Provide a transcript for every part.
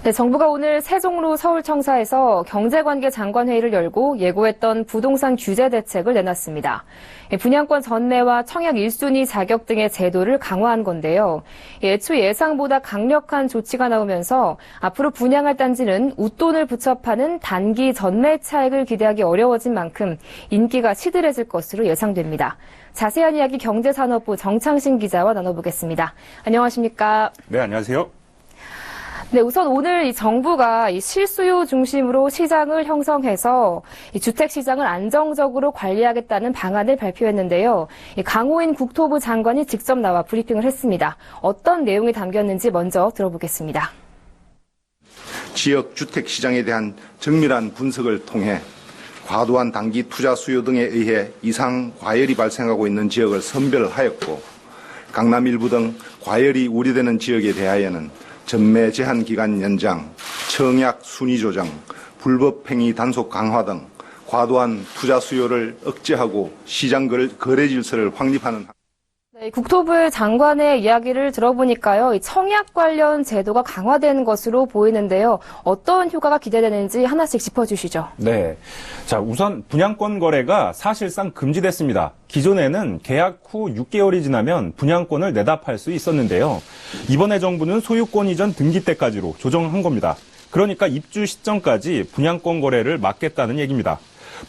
네, 정부가 오늘 세종로 서울청사에서 경제관계 장관회의를 열고 예고했던 부동산 규제 대책을 내놨습니다. 분양권 전매와 청약 1순위 자격 등의 제도를 강화한 건데요. 애초 예상보다 강력한 조치가 나오면서 앞으로 분양할 단지는 웃돈을 붙여 파는 단기 전매 차익을 기대하기 어려워진 만큼 인기가 시들해질 것으로 예상됩니다. 자세한 이야기 경제산업부 정창신 기자와 나눠보겠습니다. 안녕하십니까? 네, 안녕하세요. 네, 우선 오늘 이 정부가 이 실수요 중심으로 시장을 형성해서 이 주택 시장을 안정적으로 관리하겠다는 방안을 발표했는데요. 이 강호인 국토부 장관이 직접 나와 브리핑을 했습니다. 어떤 내용이 담겼는지 먼저 들어보겠습니다. 지역 주택 시장에 대한 정밀한 분석을 통해 과도한 단기 투자 수요 등에 의해 이상 과열이 발생하고 있는 지역을 선별하였고, 강남 일부 등 과열이 우려되는 지역에 대하여는 전매 제한 기간 연장, 청약 순위 조정, 불법 행위 단속 강화 등 과도한 투자 수요를 억제하고 시장 거래 질서를 확립하는. 네, 국토부의 장관의 이야기를 들어보니까요, 이 청약 관련 제도가 강화되는 것으로 보이는데요. 어떤 효과가 기대되는지 하나씩 짚어주시죠. 네. 자, 우선 분양권 거래가 사실상 금지됐습니다. 기존에는 계약 후 6개월이 지나면 분양권을 내다 팔 수 있었는데요. 이번에 정부는 소유권 이전 등기 때까지로 조정한 겁니다. 그러니까 입주 시점까지 분양권 거래를 막겠다는 얘기입니다.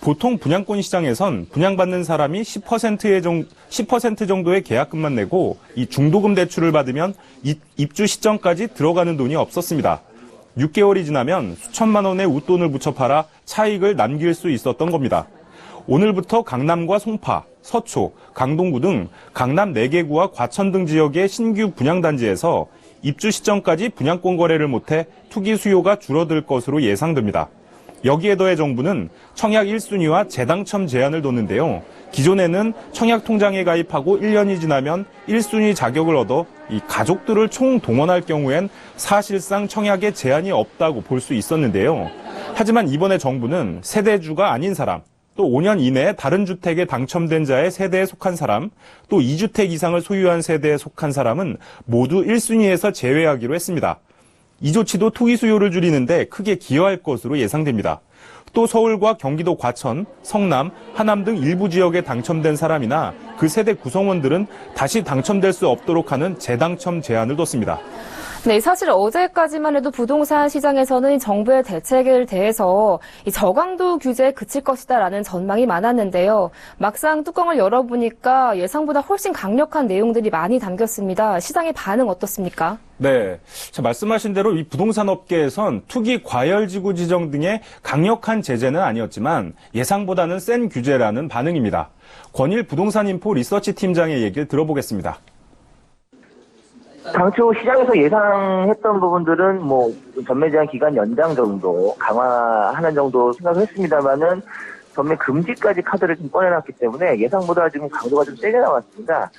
보통 분양권 시장에선 분양받는 사람이 10% 정도의 계약금만 내고 이 중도금 대출을 받으면 입주 시점까지 들어가는 돈이 없었습니다. 6개월이 지나면 수천만 원의 웃돈을 붙여 팔아 차익을 남길 수 있었던 겁니다. 오늘부터 강남과 송파, 서초, 강동구 등 강남 4개구와 과천 등 지역의 신규 분양단지에서 입주 시점까지 분양권 거래를 못해 투기 수요가 줄어들 것으로 예상됩니다. 여기에 더해 정부는 청약 1순위와 재당첨 제한을 뒀는데요. 기존에는 청약 통장에 가입하고 1년이 지나면 1순위 자격을 얻어 이 가족들을 총동원할 경우엔 사실상 청약에 제한이 없다고 볼 수 있었는데요. 하지만 이번에 정부는 세대주가 아닌 사람, 또 5년 이내에 다른 주택에 당첨된 자의 세대에 속한 사람, 또 2주택 이상을 소유한 세대에 속한 사람은 모두 1순위에서 제외하기로 했습니다. 이 조치도 투기 수요를 줄이는데 크게 기여할 것으로 예상됩니다. 또 서울과 경기도 과천, 성남, 하남 등 일부 지역에 당첨된 사람이나 그 세대 구성원들은 다시 당첨될 수 없도록 하는 재당첨 제한을 뒀습니다. 네, 사실 어제까지만 해도 부동산 시장에서는 정부의 대책에 대해서 이 저강도 규제에 그칠 것이다라는 전망이 많았는데요. 막상 뚜껑을 열어보니까 예상보다 훨씬 강력한 내용들이 많이 담겼습니다. 시장의 반응 어떻습니까? 네. 자, 말씀하신 대로 이 부동산 업계에선 투기 과열지구 지정 등의 강력한 제재는 아니었지만 예상보다는 센 규제라는 반응입니다. 권일 부동산인포 리서치 팀장의 얘기를 들어보겠습니다. 당초 시장에서 예상했던 부분들은 전매 제한 기간 연장 정도, 강화하는 정도 생각을 했습니다만은 전매 금지까지 카드를 좀 꺼내놨기 때문에 예상보다 지금 강도가 좀 세게 나왔습니다.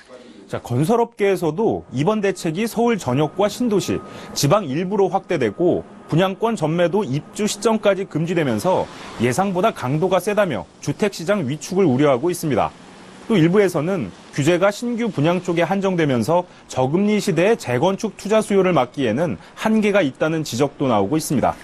자, 건설업계에서도 이번 대책이 서울 전역과 신도시, 지방 일부로 확대되고 분양권 전매도 입주 시점까지 금지되면서 예상보다 강도가 세다며 주택시장 위축을 우려하고 있습니다. 또 일부에서는 규제가 신규 분양 쪽에 한정되면서 저금리 시대의 재건축 투자 수요를 막기에는 한계가 있다는 지적도 나오고 있습니다.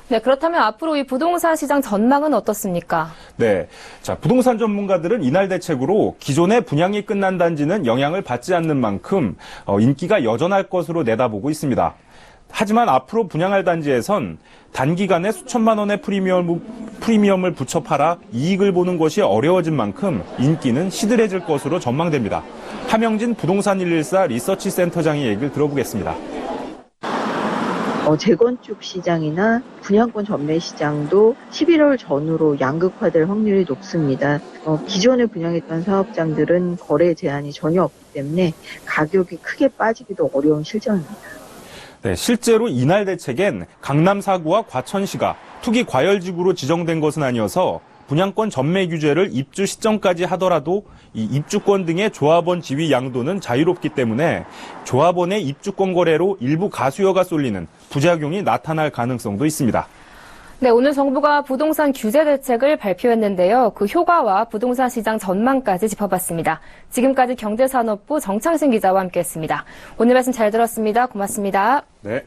네, 그렇다면 앞으로 이 부동산 시장 전망은 어떻습니까? 네. 자, 부동산 전문가들은 이날 대책으로 기존의 분양이 끝난 단지는 영향을 받지 않는 만큼 인기가 여전할 것으로 내다보고 있습니다. 하지만 앞으로 분양할 단지에선 단기간에 수천만 원의 프리미엄을 붙여 팔아 이익을 보는 것이 어려워진 만큼 인기는 시들해질 것으로 전망됩니다. 함영진 부동산 114 리서치 센터장의 얘기를 들어보겠습니다. 재건축 시장이나 분양권 전매 시장도 11월 전후로 양극화될 확률이 높습니다. 기존에 분양했던 사업장들은 거래 제한이 전혀 없기 때문에 가격이 크게 빠지기도 어려운 실정입니다. 네, 실제로 이날 대책엔 강남 4구와 과천시가 투기 과열지구로 지정된 것은 아니어서 분양권 전매 규제를 입주 시점까지 하더라도 이 입주권 등의 조합원 지위 양도는 자유롭기 때문에 조합원의 입주권 거래로 일부 가수요가 쏠리는 부작용이 나타날 가능성도 있습니다. 네, 오늘 정부가 부동산 규제 대책을 발표했는데요. 그 효과와 부동산 시장 전망까지 짚어봤습니다. 지금까지 경제산업부 정창신 기자와 함께했습니다. 오늘 말씀 잘 들었습니다. 고맙습니다. 네.